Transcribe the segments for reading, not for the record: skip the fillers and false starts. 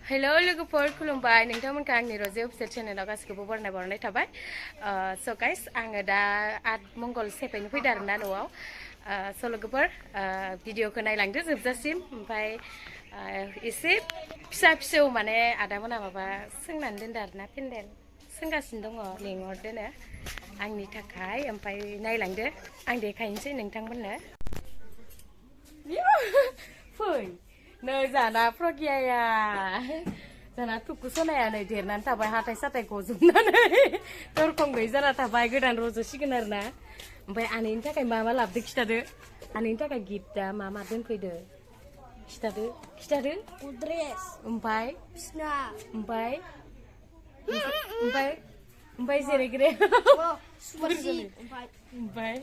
Hello, lwgwpwr खुलुमबाय नोंथांमोनखौ आंनि रजे official चेनेलाव गासिखौबो बरायनाय थाबाय स गाइस आङो दा आदमंगल सेफायनो फैदों आरोना न'आव स लwgwpwr भिडिअखौ नायलांदो जोबजासिम ओमफ्राय एसे फिसा फिसौ माने आदामोना माबा सोंनानै दोनदों आरोना पेन्डेल सोंगासिनो दङ लेंहरदोनो आंनि थाखाय ओमफ्राय नायलांदो आं देखायनोसै नोंथांमोननो फै नै जाना प्रगियाया जाना थुकु सनाया नै देरनानै थाबाय हाथाय साथाय गजोबनानै दरखं गैयै जाना थाबाय गोदान रज'सिगोन आरोना ओमफ्राय आनैनि थाखाय मा मा लाबोदो खिथादो आनैनि थाखाय गिफ्टआ मा मा दोनफैदो खिथादो ड्रेस ओमफ्राय बिसना ओमफ्राय जेरैग्रे ओमफ्राय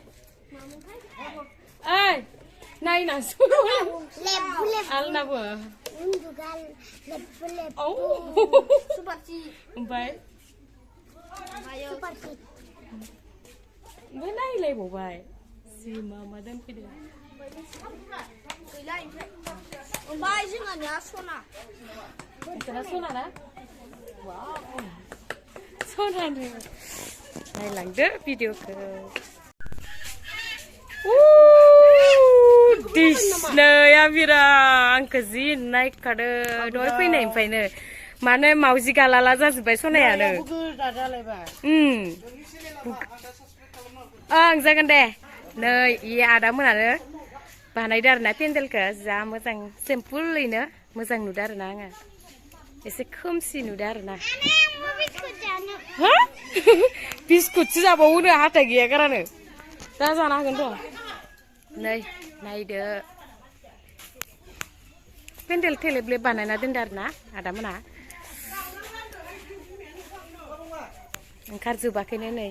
ओइ नायनासो आलनाबो ओमफ्राय नायलायबावबाय जि मा मा दोनफैदो ओमफ्राय जोंहानिया सना सना ना सनानो नायलांदो भिडिअखौ नै आबिरा आंखौ जि नायखादो दहाय फैनायनिफ्रायनो माने मावजि गालाला जाजोब्बाय सनायानो ओं जागोन दे नै इ आदा मोनानो बानायदो आरोना पेन्डेलखौ जा मोजां सिम्पोलैनो मोजां नुदो आरोना आङो एसे खोमसि नुदो आरोना बिस्कुटसो जाबावोनो हाथाय गैया गारानो दा जानो हागोन र' नै नायदो पेन्डेल थेलेबलेब बानायना दोनदो आरोना आदामोना ओंखारजोबाखैनो नै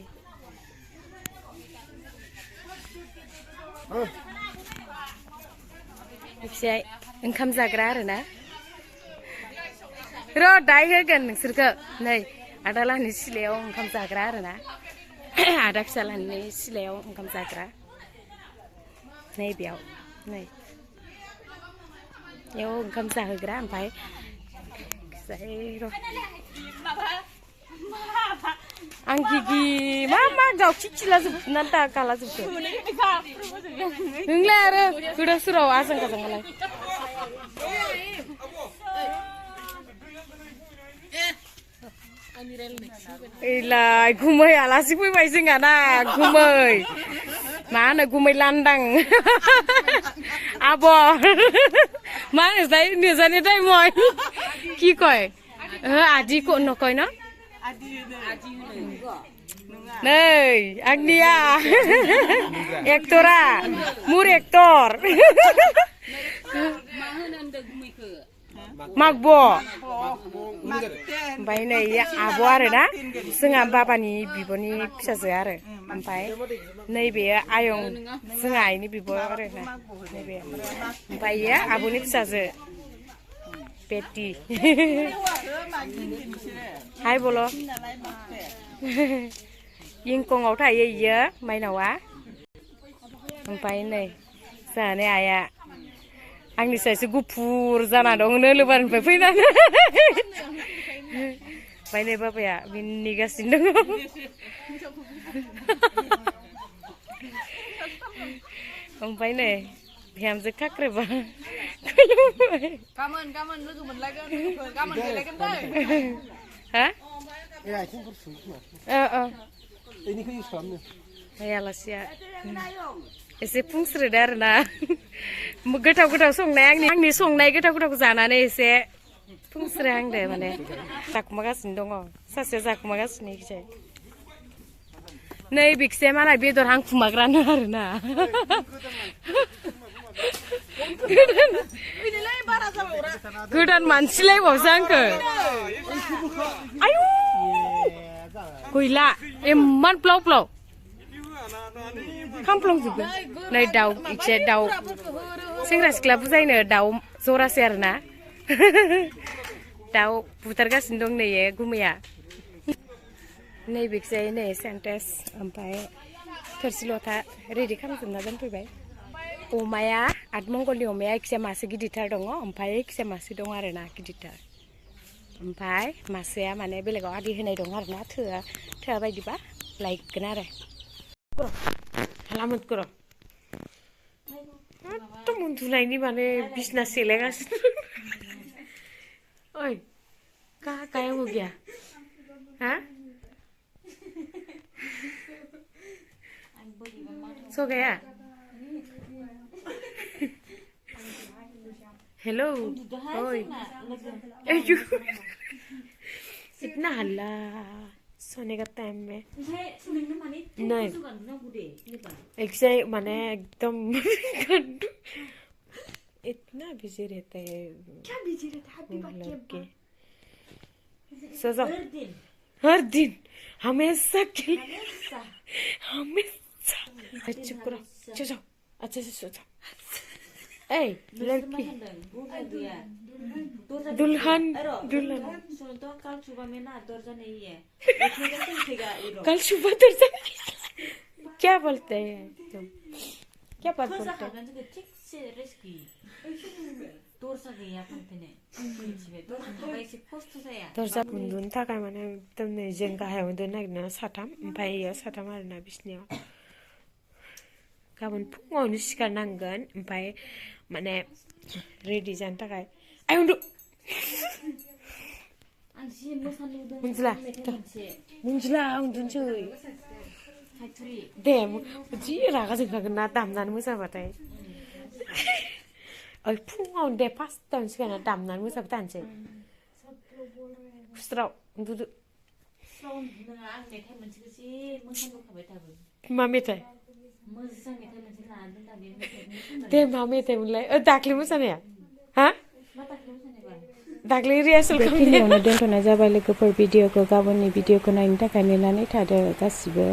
एसे ओंखाम जाग्रा आरोना र' दाय होगोन नोंसोरखौ नै आदालानि सिलायाव ओंखाम जाग्रा आरोना आदा फिसालानि सिलायाव ओंखाम जाग्रा नै बेयाव नै बेयाव ओंखाम जाहोग्रा ओमफ्राय आं गिगि मा मा दाउखि खिला जोबनानै दा गाला जोबखो नोंलाय आरो गोदाव सोराव आजां गाजांलाय एलाय गुमै आलासि फैबाय जोंहाना गुमै मा होनो गुमै लांदां आब' मा होनो नुजानि टाइमय কি কয় आदि नकय न नै आंनिया एक्टरा मुर एक्टर मागब ओमफ्राय नै आब' आरोना जोंहा बाबानि बिब'नि फिसाजो आरो ओमफ्राय नैबे आयं जोंहा आइनि बिब' आरोना नैबे ओमफ्राय इयो आब'नि फिसाजो बेटि हाय बल' इंकंआव थायो इयो माइनावा ओमफ्राय नै जोंहानि आइया आंनि सायसो गुफुर जाना दं नोलोबारनिफ्राय फैनानै ओमफ्राय नै बाबाया मिनिगासिनो दङ ओमफ्राय नै बिहामजो खाख्रेबा गाबोन लोगो मोनलायगोन गाबोन फैलायगोन दै आलासिया एसे बुंस्रोदो आरोना गोथाव गोथाव संनाय आंनि संनाय गोथाव गोथावखौ जानानै एसे बुंस्रोहांदो माने जाखुमागासिनो दङ सासेया जाखुमागासिनो इखिजाय नै बिखिजाय मालाय बेदर हांखुमाग्रानो आरोना गोदान मानसिलायबावसो आंखो आयु गैला इमान ब्लाव ब्लाव खामफ्लंजोबो नै दाउ इसे दाउ सेंग्रा सिख्ला बुजायनो दाउ जरासे आरोना दाउ बुथारगासिनो दं नै गुमैया नैबेखिजाय नै सेन्टेस ओमफ्राय थोरसि लथा रेडि खालामजोबना दोनफैबाय अमाया आदमंगलनि अमाया एखिजाया मासे गिदिरथार दङ ओमफ्राय एखिजाया मासे दङ आरोना गिदिरथार ओमफ्राय मासेया माने बेलेगाव आदि होनाय दं आरोना थोआ बायदिबा लायगोन आरो khalamdw एकदम उन्दुनायनि माने बिसना सेलायगासिनो ओइ गाया हो गया हाँ सो गया हेलो ओए इतना हल्ला सोने का टाइम में नहीं एक्चुअली माने एकदम इतना बिजी रहता है क्या बिजी रहता है लड़के सजा हर दिन हमेशा चुप करो जाओ अच्छा से सो जाओ ए लड़की दुल्हन कल सुबह दर्जा क्या बोलते हैं तुम क्या बात बोलते हैं दर्जा उन्दुनो थाखाय माने एकदम नै जों गाहायाव उन्दुनो नागिरनाया साथाम ओमफ्राय इयाव साथाम आरोना बिसनियाव गाबोन फुङावनो सिखारनांगोन ओमफ्राय माने रेडि जानो थाखाय आइ उन्दु उन्दुला उन्दुनोसै दे जि रागा जोंखागोन ना दामनानै मोसाबाथाय ओइ फुङावनो दे फार्स्टआवनो सिखारना दामनानै मोसाबाय थानोसै खुस्राव उन्दुदो मा मेथाइ दे मा मेथाइमोनलाय दाख्लै मोसानाया हा दाख्लै रिहार्सेल खालामनायावनो दोनथ'नाय जाबाय लोगोफोर भिडिअखौ गाबोननि भिडिअखौ नायनो थाखाय नेनानै थादो गासिबो